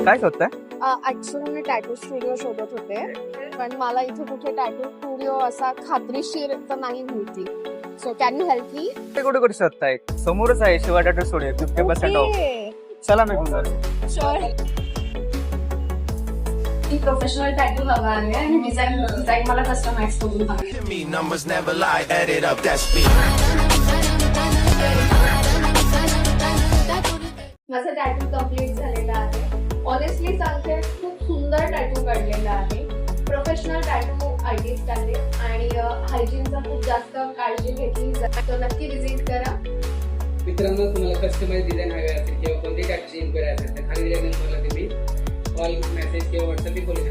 काय शोधताय? ऍक्च्युली मी tattoo studio शोधत होते, पण मला इथे कुठे टॅटू स्टुडिओ असा खात्रीशीर तर नाही माहिती. So can you help me? ते कुठे शोधताय? समोरच आहे शिवा टॅटू स्टुडिओ, 50% ऑफ. चला मी घेऊन जातो. शुअर. प्रोफेशनल टॅटू हवा आहे आणि डिझाईन मला कस्टमाइज करून हवी. Me numbers never lie, add it up, that's me. माझा टॅटू कम्प्लीट झालेला आहे. ऑनेस्टली सांगते, खूप सुंदर टॅटू काढलेला आहे. प्रोफेशनल टॅटू आर्टिस्ट आहे आणि हायजीनचा खूप जास्त काळजी घेतली जाते. तो नक्की विजिट करा. मित्रांनो, तुम्हाला कस्टमाइज डिझाईन हवे असेल किंवा कोणती टॅक्सी इन्क्वायरी असेल तर खाली दिलेल्या नंबरला तुम्ही कॉल, मेसेज किंवा व्हॉट्सअप करू शकता.